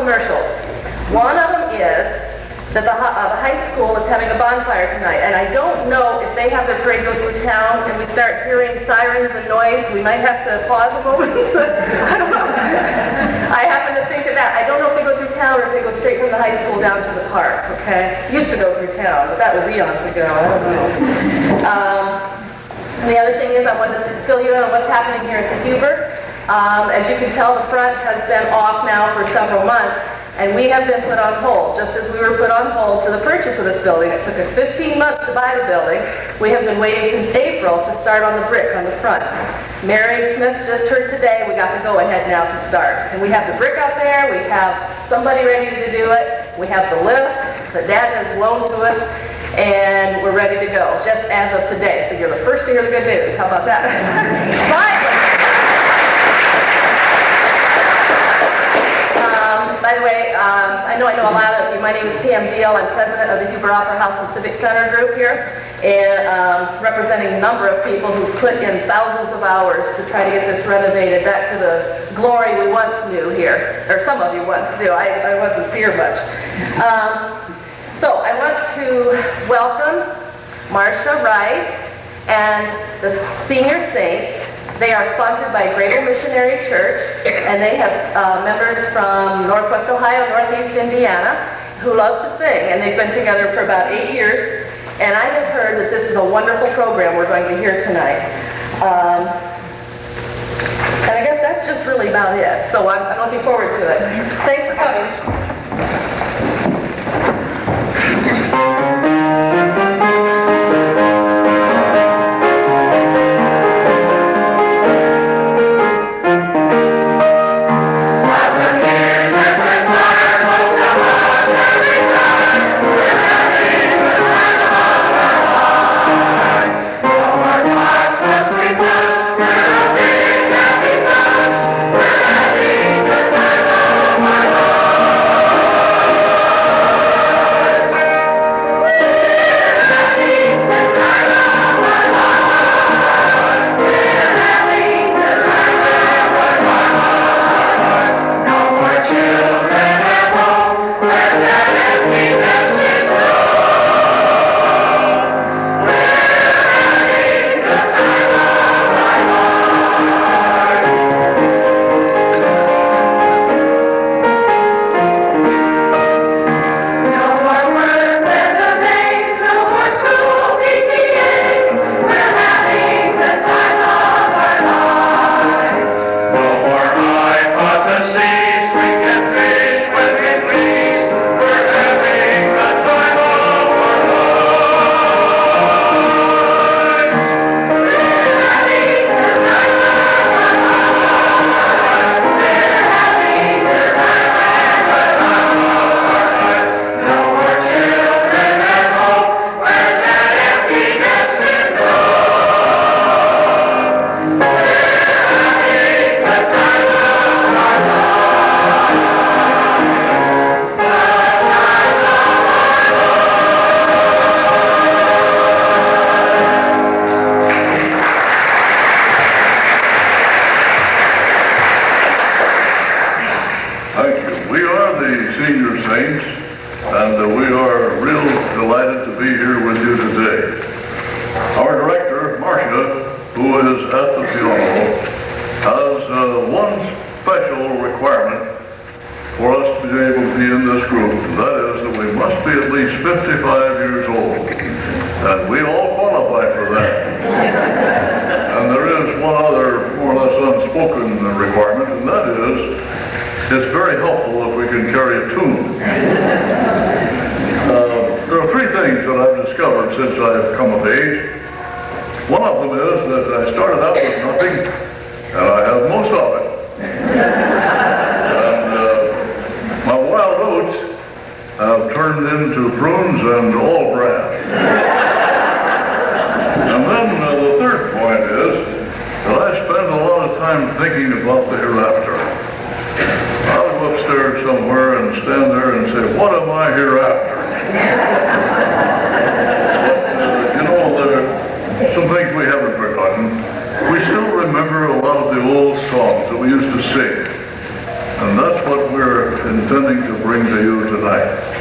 commercials. One of them is that the high school is having a bonfire tonight, and I don't know if they have their parade go through town and we start hearing sirens and noise. We might have to pause a moment. I don't know. I happen to think of that. I don't know if they go through town or if they go straight from the high school down to the park, okay? Used to go through town, but that was eons ago. I don't know. And the other thing is I wanted to fill you in on what's happening here at the Huber. As you can tell, the front has been off now for several months. And we have been put on hold, just as we were put on hold for the purchase of this building. It took us 15 months to buy the building. We have been waiting since April to start on the brick on the front. Mary Smith just heard today we got the go-ahead now to start. And we have the brick out there, we have somebody ready to do it, we have the lift that Dad has loaned to us, and we're ready to go, just as of today. So you're the first to hear the good news. How about that? Finally! By the way, I know a lot of you. My name is Pam Deal. I'm president of the Huber Opera House and Civic Center group here, and representing a number of people who put in thousands of hours to try to get this renovated back to the glory we once knew here, or some of you once knew. I wasn't here much. So I want to welcome Marcia Wright and the Senior Saints. They are sponsored by Grable Missionary Church, and they have members from Northwest Ohio, Northeast Indiana, who love to sing, and they've been together for about 8 years. And I have heard that this is a wonderful program we're going to hear tonight. And I guess that's just really about it. So I'm looking forward to it. Thanks for coming. And that's what we're intending to bring to you tonight.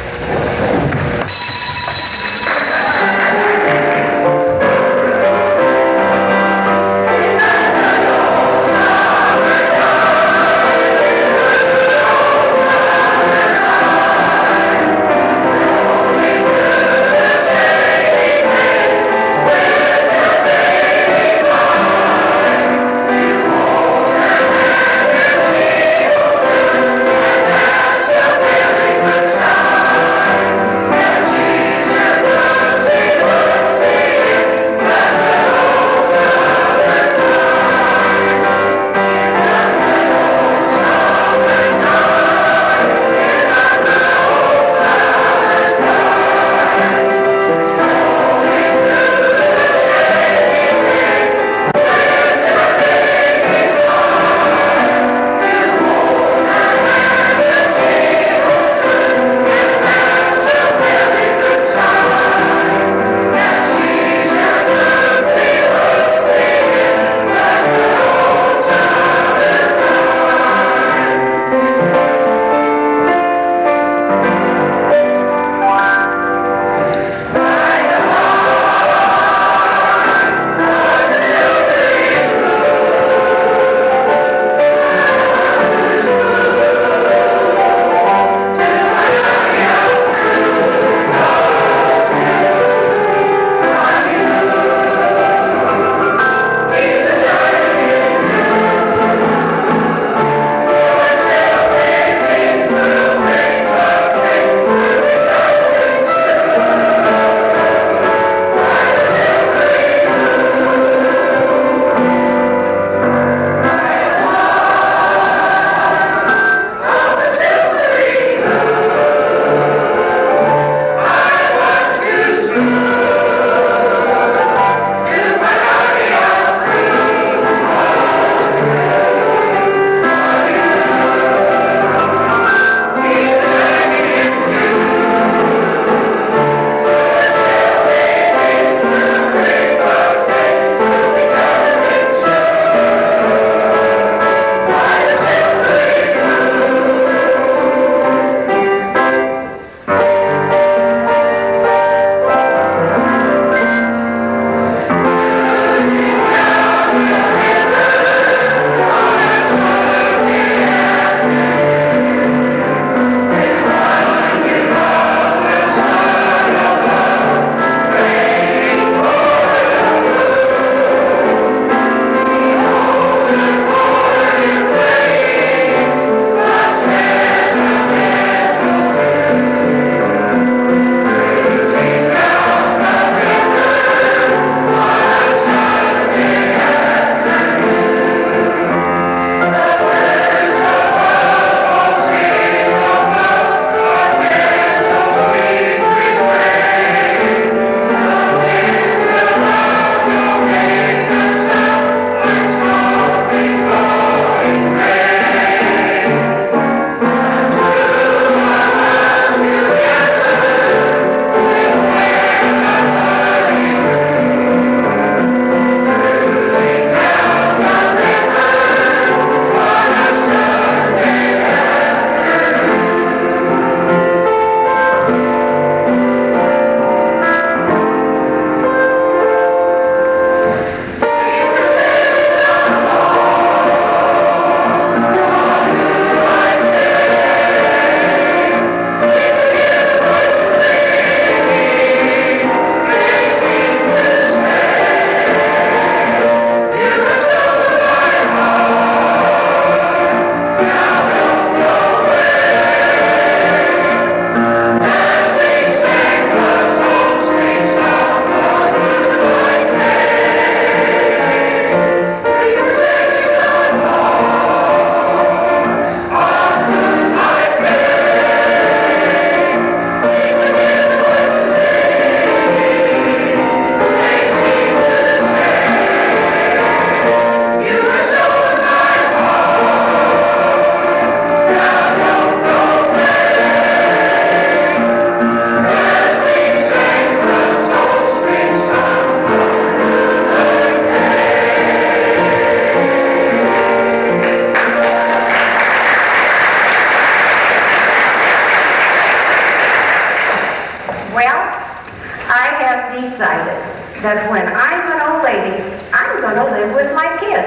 that when I'm an old lady, I'm going to live with my kids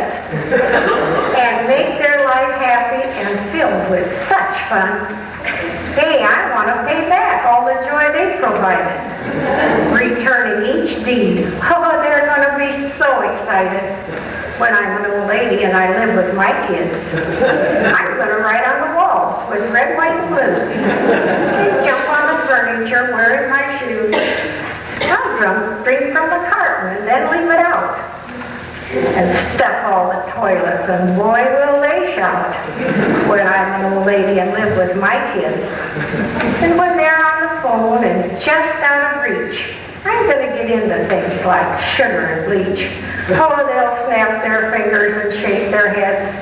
and make their life happy and filled with such fun. Hey, I want to pay back all the joy they provided, returning each deed. Oh, they're going to be so excited. When I'm an old lady and I live with my kids, I'm going to write on the walls with red, white, and blue, and jump on the furniture wearing my shoes. I'll drink from the carton and then leave it out, and stuff all the toilets, and boy will they shout when I'm an old lady and live with my kids. And when they're on the phone and just out of reach, I'm going to get into things like sugar and bleach. Oh, they'll snap their fingers and shake their heads.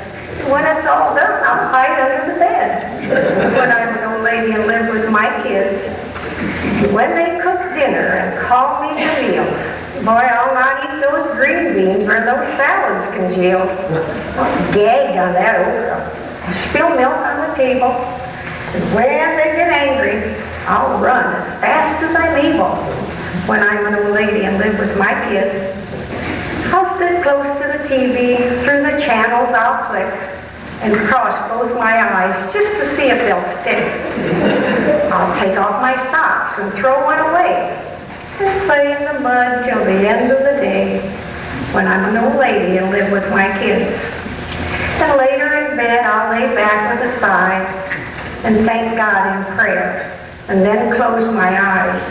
When it's all done, I'll hide under the bed. When I'm an old lady and live with my kids, when they cook dinner and call me to meals, boy, I'll not eat those green beans or those salads congeal. I'll gag on that okra, spill milk on the table, and when they get angry, I'll run as fast as I'm able. When I'm an old lady and live with my kids, I'll sit close to the TV, through the channels I'll click, and cross both my eyes just to see if they'll stick. I'll take off my socks and throw one away, and play in the mud till the end of the day, when I'm an old lady and live with my kids. And later in bed I'll lay back with a sigh, and thank God in prayer, and then close my eyes.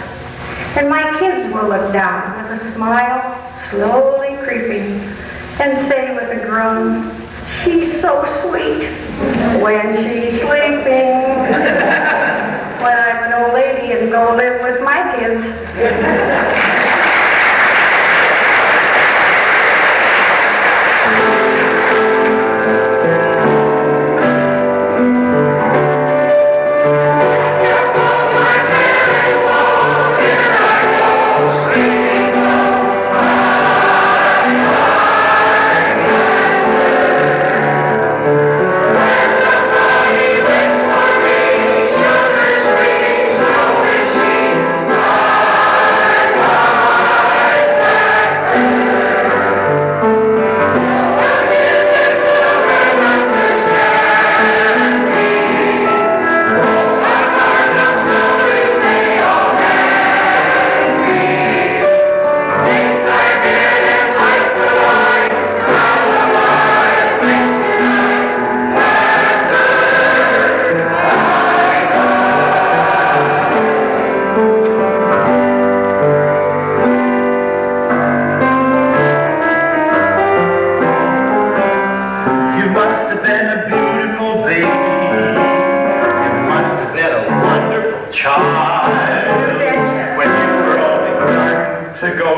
And my kids will look down with a smile, slowly creeping, and say with a groan, "She's so sweet when she's sleeping." When I'm an old lady and go live with my kids. Sing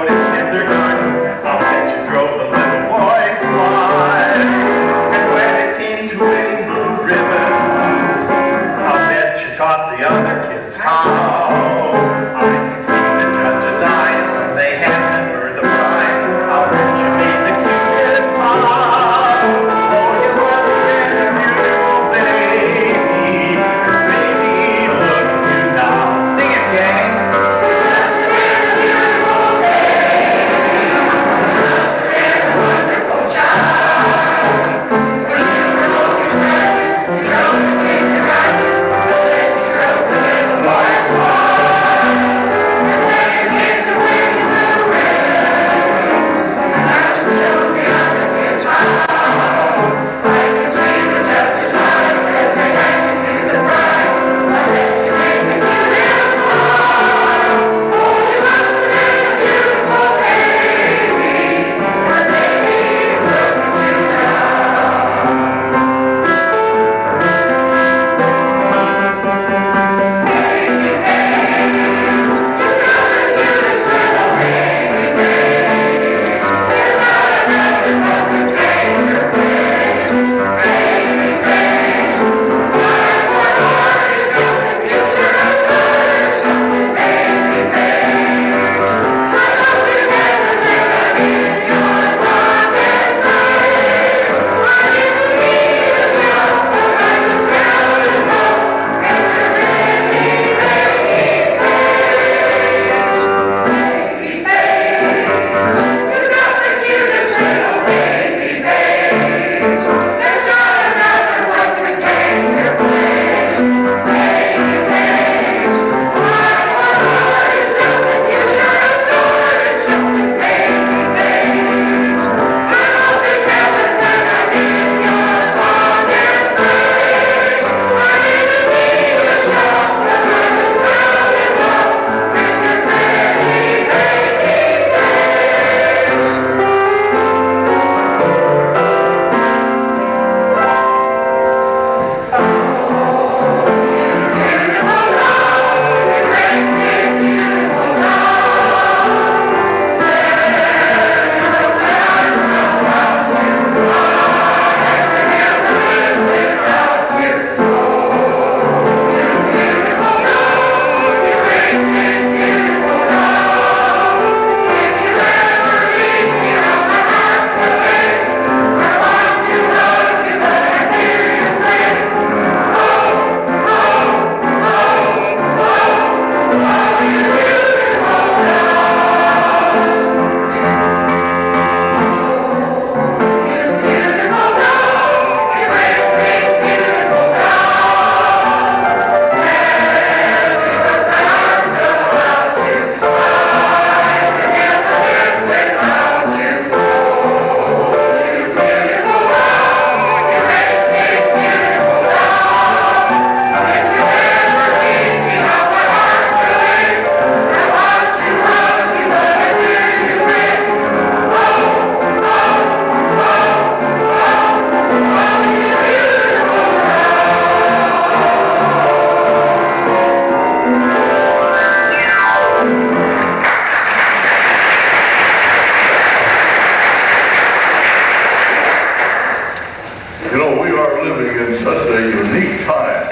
such a unique time.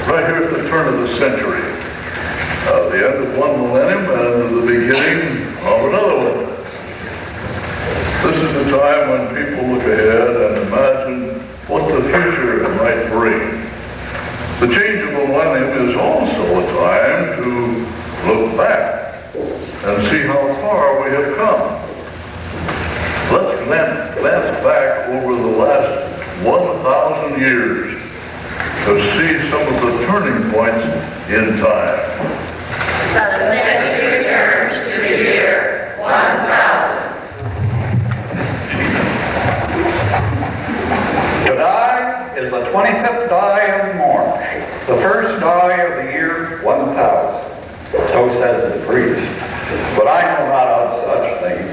Right here at the turn of the century. The end of one millennium and the beginning of another one. This is a time when people look ahead and imagine what the future might bring. The change of a millennium is also a time to look back and see how far we have come. Let's glance back over the last 1,000 years to see some of the turning points in time. The century returns to the year 1000. Today is the 25th day of March, the first day of the year 1000. So says the priest. But I know not of such things.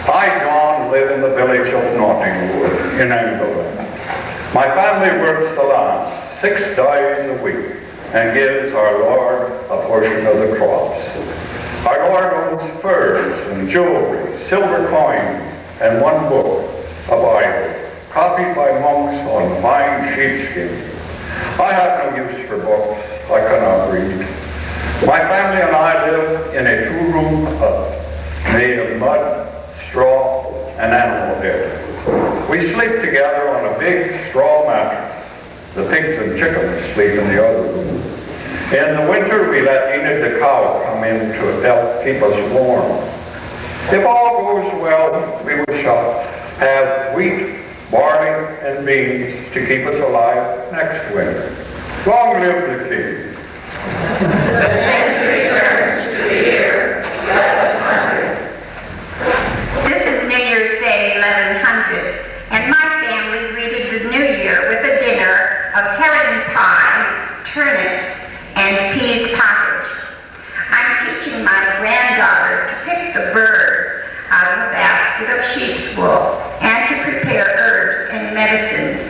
I, John, live in the village of Nottingwood in England. My family works the land 6 days a week and gives our Lord a portion of the crops. Our Lord owns furs and jewelry, silver coins, and one book, a Bible, copied by monks on fine sheepskin. I have no use for books. I cannot read. My family and I live in a 2-room hut made of mud, straw, and animal hair. We sleep together on a big straw mattress. The pigs and chickens sleep in the other room. In the winter, we let Enid the cow come in to help keep us warm. If all goes well, we will have wheat, barley, and beans to keep us alive next winter. Long live the king. The century turns to the year 1100. This is New Year's Day, 1100, and my family greeted the New Year with a dinner of herring pie, turnips, and peas pottage. I'm teaching my granddaughter to pick the birds out of a basket of sheep's wool and to prepare herbs and medicines.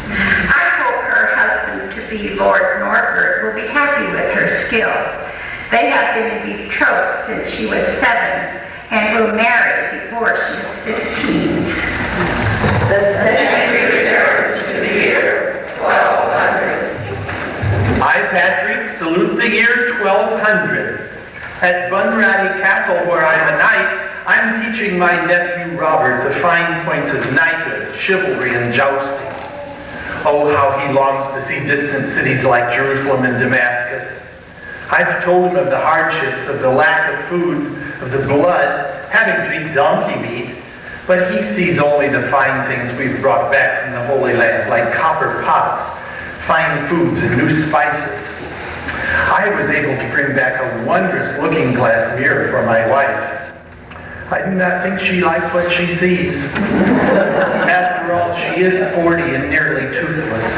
I hope her husband to be Lord Norbert will be happy with her skill. They have been betrothed since she was 7 and will marry before she is 15. The century returns to the year 1200. I, Patrick, salute the year 1200. At Bunratty Castle, where I'm a knight, I'm teaching my nephew Robert the fine points of knighthood, chivalry, and jousting. Oh, how he longs to see distant cities like Jerusalem and Damascus. I've told him of the hardships, of the lack of food, of the blood, having to eat donkey meat, but he sees only the fine things we've brought back from the Holy Land, like copper pots, fine foods, and new spices. I was able to bring back a wondrous looking glass mirror for my wife. I do not think she likes what she sees. After all, she is 40 and nearly toothless.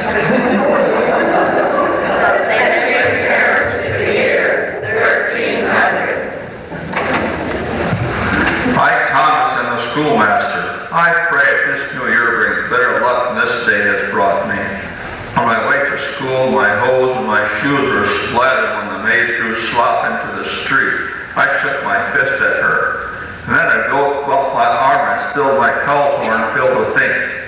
The century returns to the year 1300. I, Thomas, am the schoolmaster. I pray this new year brings better luck than this day has brought me. On my way to school, my hose and my shoes were splattered when the maid threw slop into the street. I shook my fist at her. And then a goat bumped my arm and spilled my cow horn filled with ink.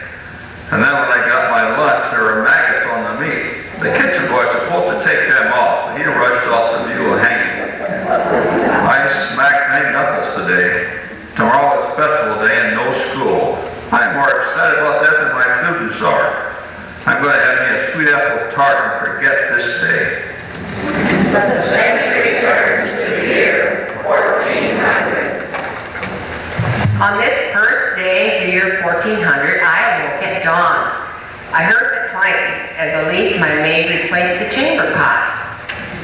And then when I got my lunch, there were maggots on the meat. The kitchen boy was supposed to take them off, but he rushed off the mule hanging. I smacked many knuckles today. Tomorrow is festival day and no school. I'm more excited about that than my students are. I'm going to have me a sweet apple tart and forget this day. The century turns to the year 1400. On this first day of the year 1400, I awoke at dawn. I heard the clank as Elise, my maid, replaced the chamber pot.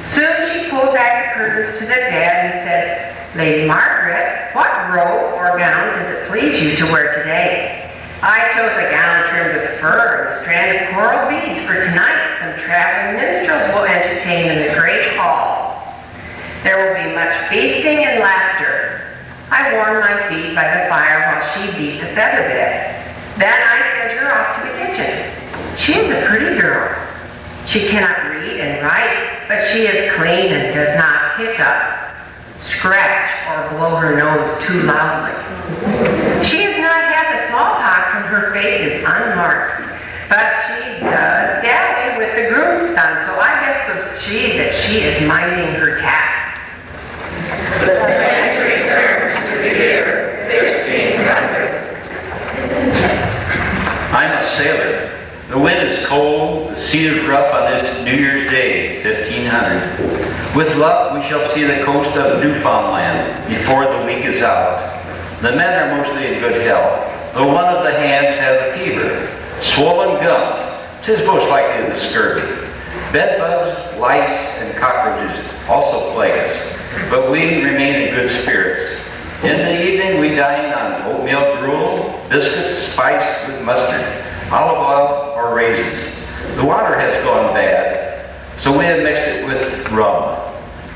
Soon she pulled back the curtains to the bed and said, "Lady Margaret, what robe or gown does it please you to wear today?" I chose a gown trimmed with fur and a strand of coral beads, for tonight some traveling minstrels will entertain in the great hall. There will be much feasting and laughter. I warmed my feet by the fire while she beat the feather bed. Then I sent her off to the kitchen. She is a pretty girl. She cannot read and write, but she is clean and does not hiccup, scratch, or blow her nose too loudly. She has not had the smallpox and her face is unmarked, but she that she is minding her task. The century turns to the year 1500. I'm a sailor. The wind is cold, the sea is rough on this New Year's Day, 1500. With luck, we shall see the coast of Newfoundland before the week is out. The men are mostly in good health, though one of the hands has a fever. Swollen gums, 'tis most likely the scurvy. Bedbugs, lice, and cockroaches also plague us, but we remain in good spirits. In the evening, we dine on oatmeal gruel, biscuits spiced with mustard, olive oil, or raisins. The water has gone bad, so we have mixed it with rum.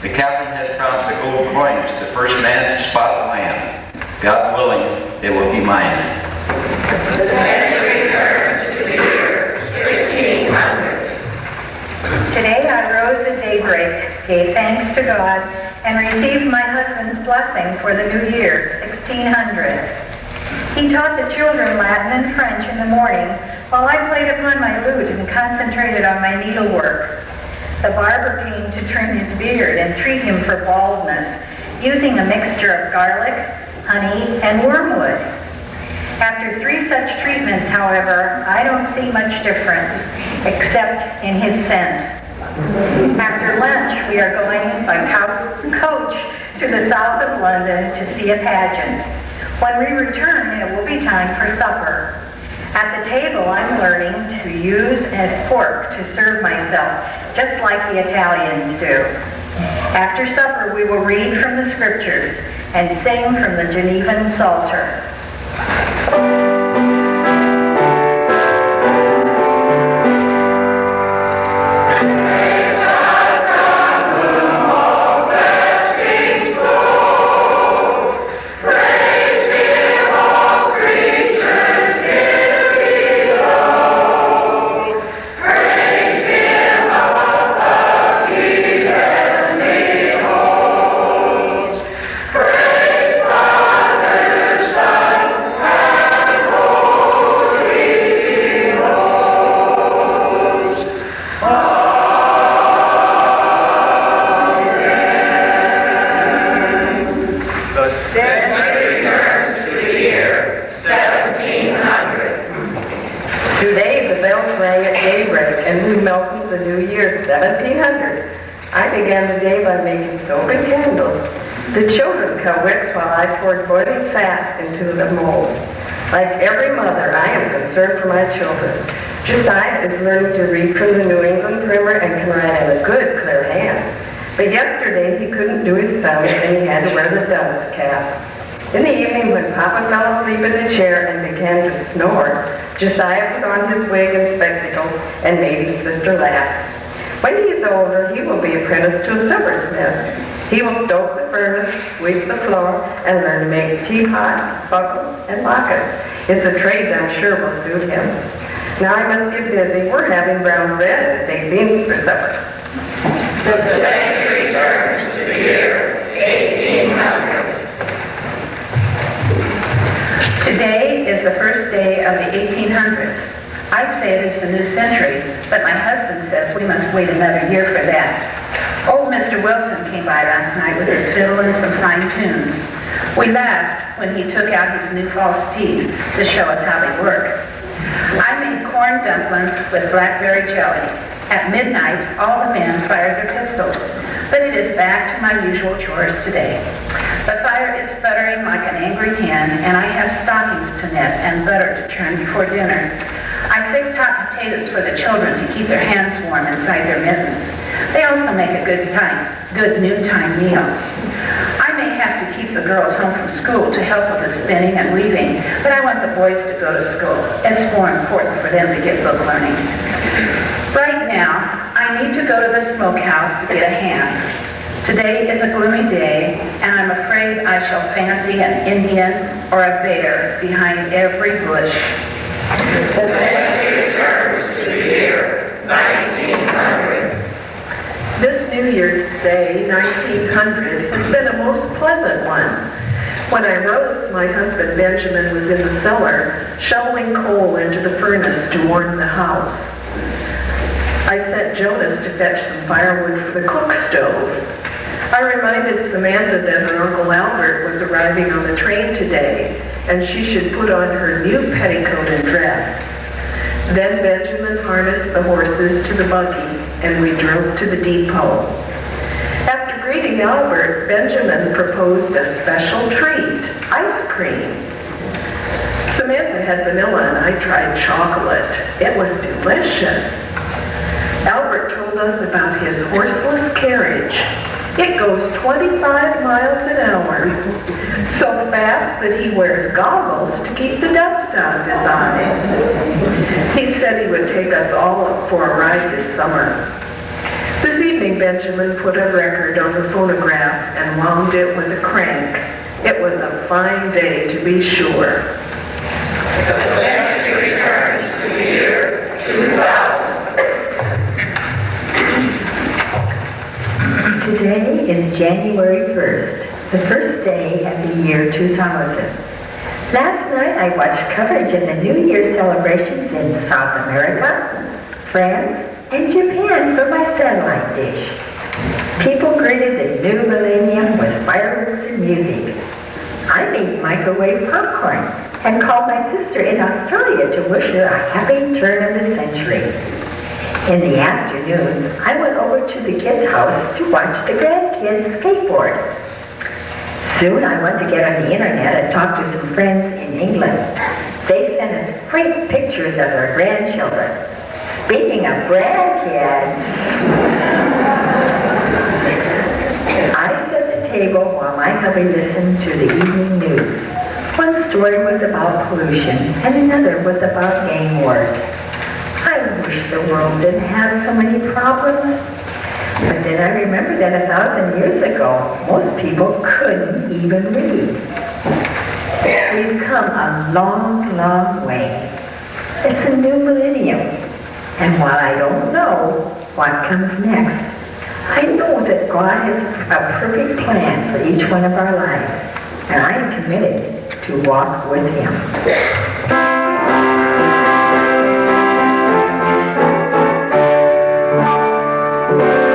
The captain has promised a gold coin to the first man to spot land. God willing, it will be mine. The century turns to the year 1600. Today I rose at daybreak, gave thanks to God, and received my husband's blessing for the new year, 1600. He taught the children Latin and French in the morning, while I played upon my lute and concentrated on my needlework. The barber came to trim his beard and treat him for baldness, using a mixture of garlic, honey, and wormwood. After 3 such treatments, however, I don't see much difference, except in his scent. After lunch, we are going by coach to the south of London to see a pageant. When we return, it will be time for supper. At the table, I'm learning to use a fork to serve myself, just like the Italians do. After supper, we will read from the scriptures and sing from the Genevan Psalter. Today the bells rang at daybreak and we welcomed the new year, 1700. I began the day by making soap and candles. The children cut wicks while I poured boiling fat into the mold. Like every mother, I am concerned for my children. Josiah is learning to read from the New England Primer and can write in a good, clear hand. But yesterday he couldn't do his thumbs and he had to wear the dunce cap. In the evening, when Papa fell asleep in the chair and began to snore, Josiah put on his wig and spectacles and made his sister laugh. When he is older, he will be apprenticed to a silversmith. He will stoke the furnace, sweep the floor, and learn to make teapots, buckles, and lockets. It's a trade that I'm sure will suit him. Now I must get busy. We're having brown bread and baked beans for supper. The century turns to the year 1800. Today is the first day of the 1800s. I say it is the new century, but my husband says we must wait another year for that. Old Mr. Wilson came by last night with his fiddle and some fine tunes. We laughed when he took out his new false teeth to show us how they work. I made corn dumplings with blackberry jelly. At midnight, all the men fired their pistols, but it is back to my usual chores today. The fire is sputtering like an angry hen, and I have stockings to knit and butter to churn before dinner. I fixed hot potatoes for the children to keep their hands warm inside their mittens. They also make a good noontime meal. I may have to keep the girls home from school to help with the spinning and weaving, but I want the boys to go to school. It's more important for them to get book learning. Right now, I need to go to the smokehouse to get a ham. Today is a gloomy day, and I'm afraid I shall fancy an Indian or a bear behind every bush. The century turns to the year 1900. This New Year's Day, 1900, has been a most pleasant one. When I rose, my husband Benjamin was in the cellar, shoveling coal into the furnace to warm the house. I sent Jonas to fetch some firewood for the cook stove. I reminded Samantha that her Uncle Albert was arriving on the train today, and she should put on her new petticoat and dress. Then Benjamin harnessed the horses to the buggy, and we drove to the depot. After greeting Albert, Benjamin proposed a special treat, ice cream. Samantha had vanilla and I tried chocolate. It was delicious. Albert told us about his horseless carriage. It goes 25 miles an hour, so fast that he wears goggles to keep the dust out of his eyes. He said he would take us all up for a ride this summer. This evening, Benjamin put a record on the phonograph and wound it with a crank. It was a fine day, to be sure. The century returns to the year 2000. Today is January 1st, the first day of the year 2000. Last night I watched coverage of the New Year celebrations in South America, France, and Japan for my satellite dish. People greeted the new millennium with fireworks and music. I made microwave popcorn and called my sister in Australia to wish her a happy turn of the century. In the afternoon, I went over to the kids' house to watch the grandkids skateboard. Soon I went to get on the internet and talk to some friends in England. They sent us great pictures of their grandchildren. Speaking of grandkids, I set the table while my hubby listened to the evening news. One story was about pollution and another was about gang wars. I wish the world didn't have so many problems. But then I remember that 1,000 years ago, most people couldn't even read. We've come a long, long way. It's a new millennium. And while I don't know what comes next, I know that God has a perfect plan for each one of our lives. And I am committed to walk with Him. Thank you.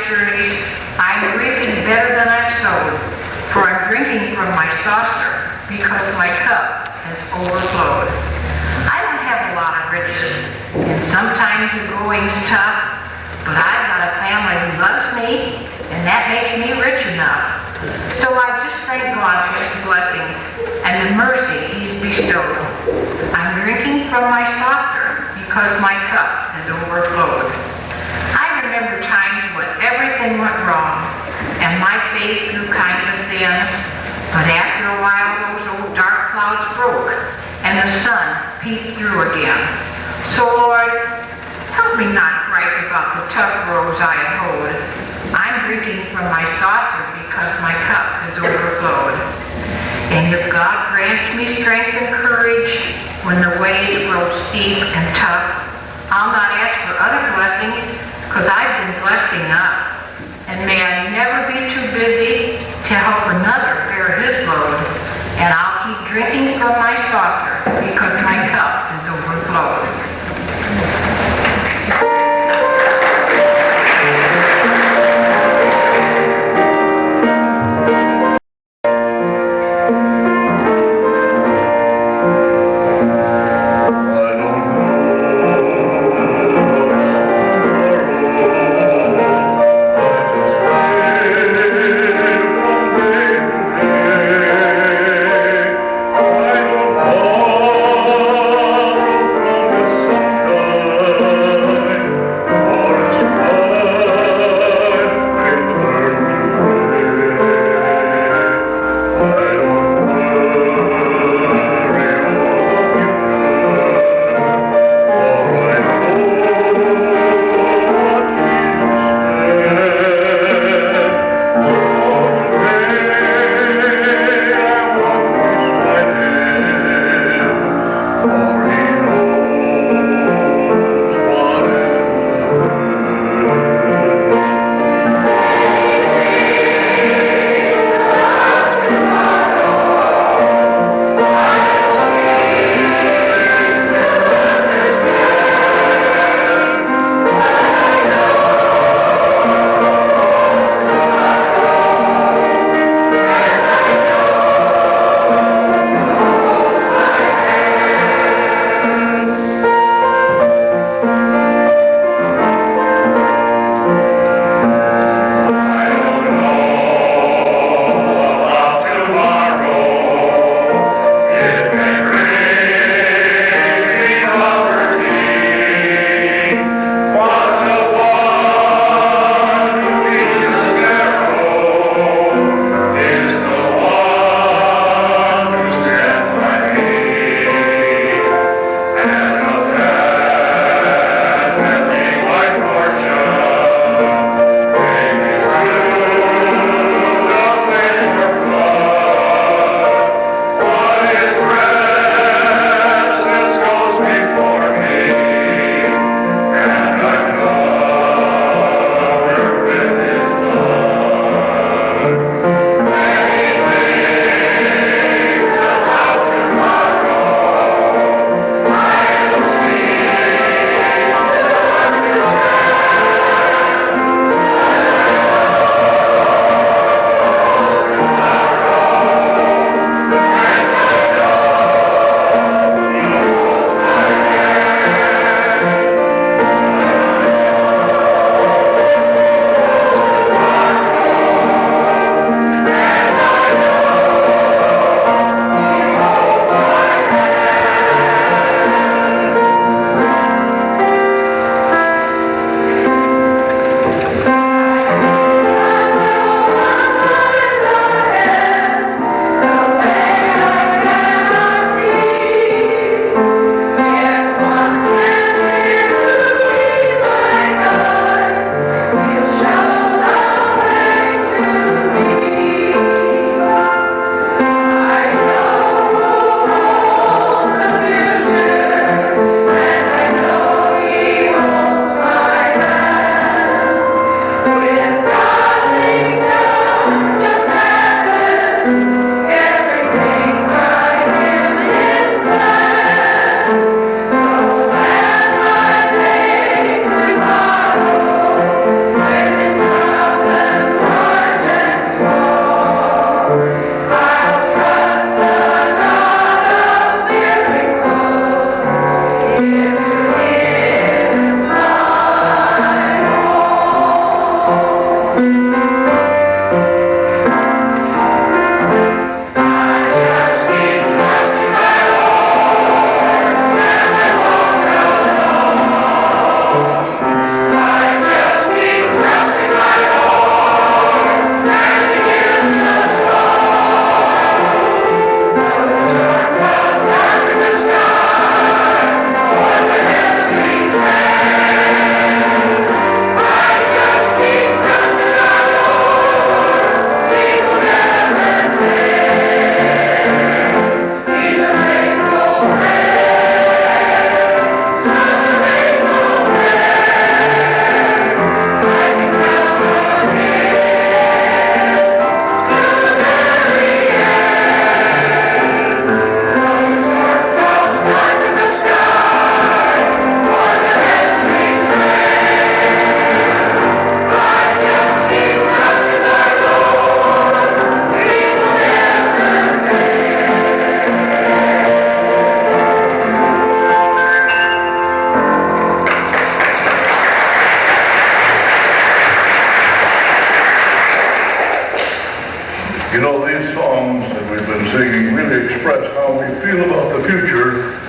journeys, I'm reaping better than I've sowed, for I'm drinking from my saucer because my cup has overflowed. I don't have a lot of riches, and sometimes the going's tough, but I've got a family who loves me, and that makes me rich enough. So I just thank God for his blessings and the mercy he's bestowed. I'm drinking from my saucer because my cup has overflowed. I remember times when everything went wrong and my faith grew kind of thin, but after a while those old dark clouds broke and the sun peeked through again. So Lord, help me not gripe about the tough roads I have hoed. I'm drinking from my saucer because my cup has overflowed. And if God grants me strength and courage when the ways grow steep and tough, I'll not ask for other blessings because I've been blessed enough. And may I never be too busy to help another bear his load. And I'll keep drinking from my saucer because my cup has overflowed. I don't know. You know, these songs that we've been singing really express how we feel about the future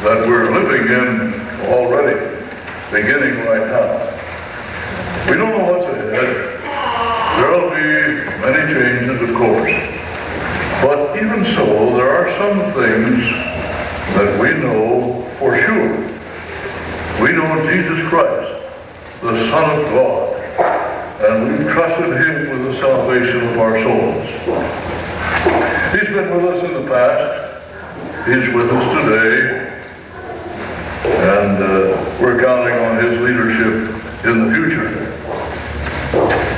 that we're living in already, beginning right now. We don't know what's ahead. There'll be many changes, of course. But even so, there are some things that we know for sure. We know Jesus Christ, the Son of God, and we've trusted him with the salvation of our souls. He's been with us in the past. He's with us today. And we're counting on his leadership in the future.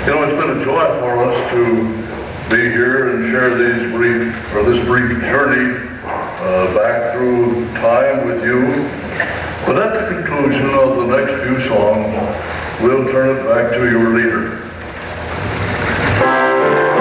You know, it's been a joy for us to be here and share this brief journey back through time with you. But at the conclusion of the next few songs, we'll turn it back to your leader. Thank you.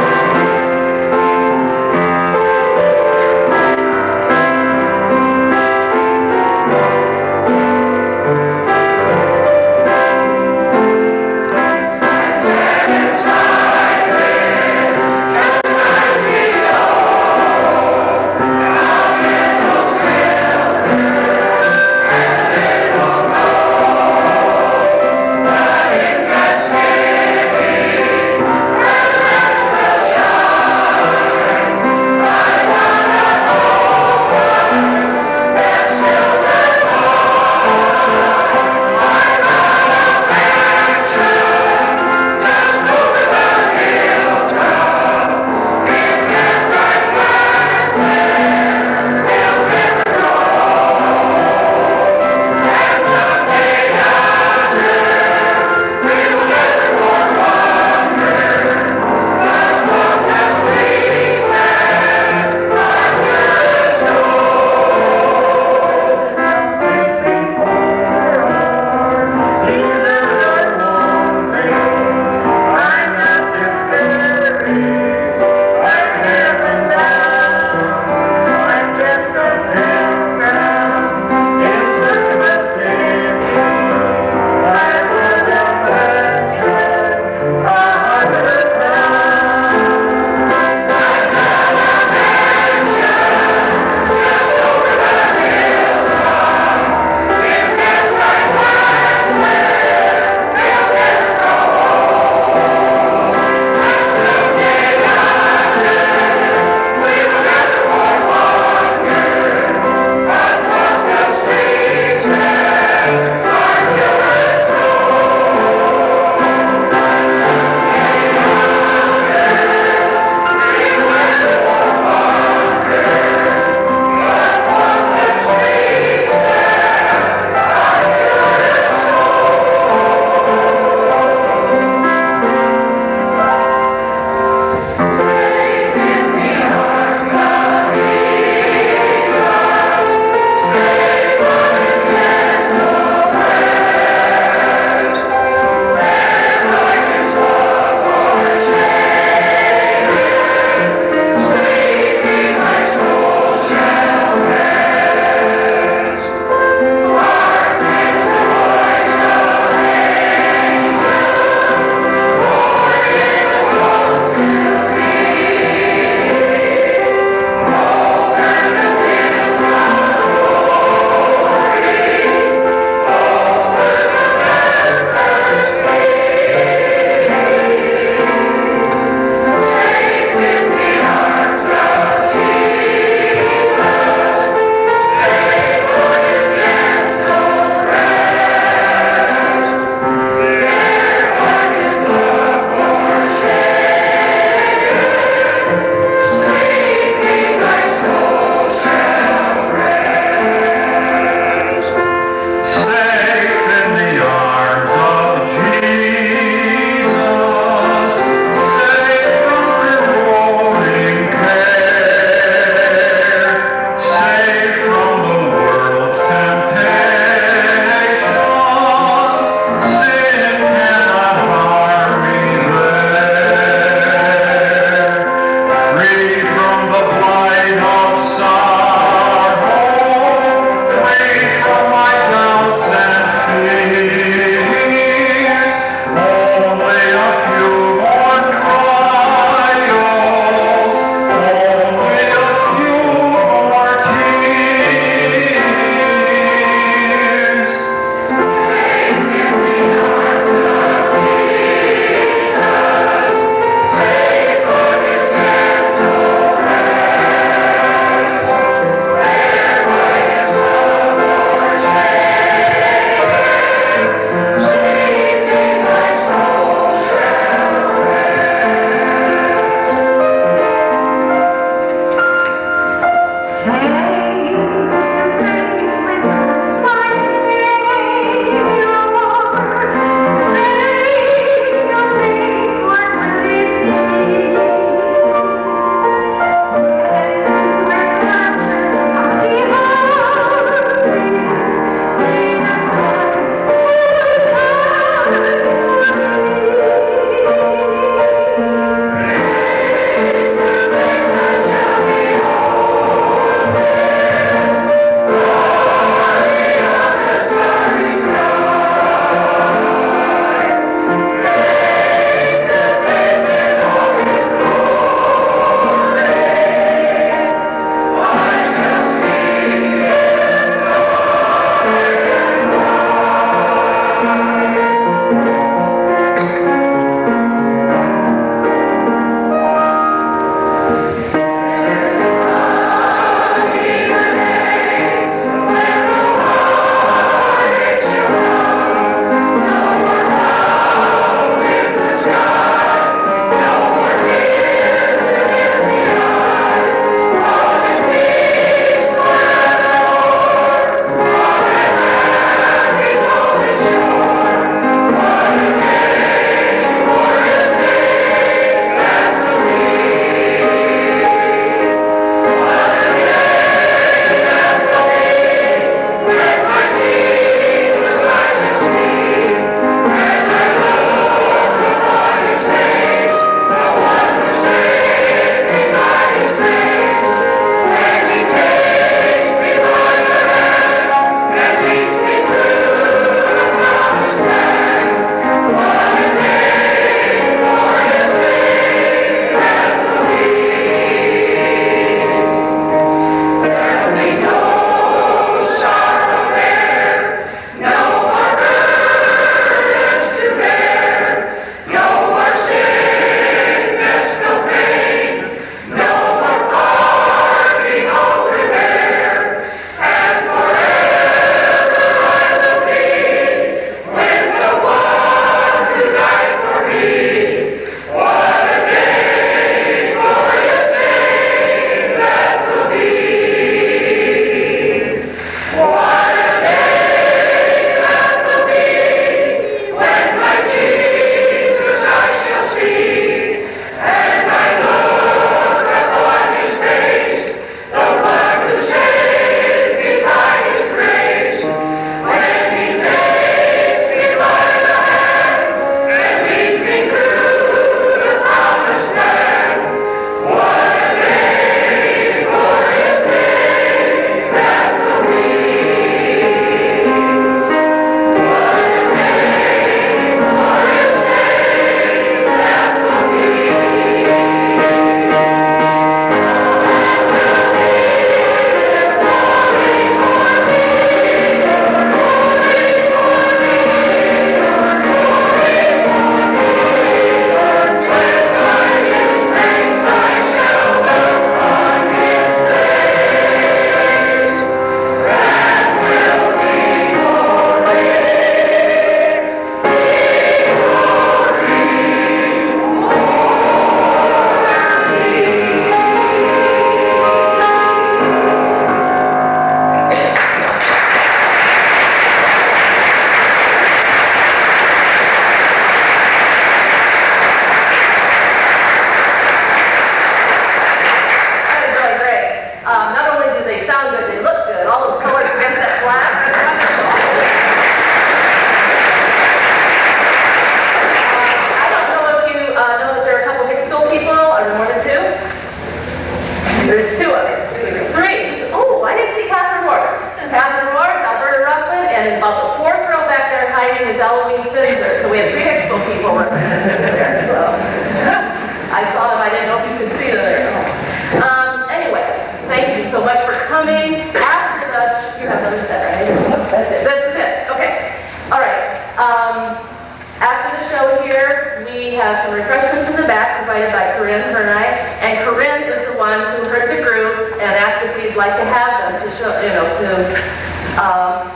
refreshments in the back provided by Corinne, her and I. And Corinne is the one who heard the group and asked if we'd like to have them to show, to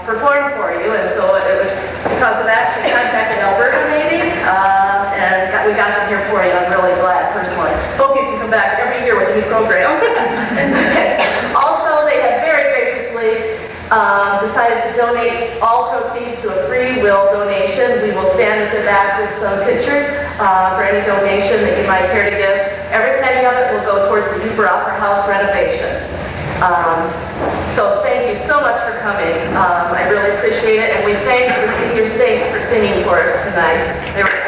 perform for you. And so it was because of that she contacted Alberta maybe, and we got them here for you. I'm really glad personally. Hope you can come back every year with a new program. Also, they have very graciously decided to donate all proceeds to a free will donation. We will stand at the back with some pictures for any donation that you might care to give. Every penny of it will go towards the Huber Opera House renovation. So thank you so much for coming. I really appreciate it, and we thank the senior saints for singing for us tonight. They were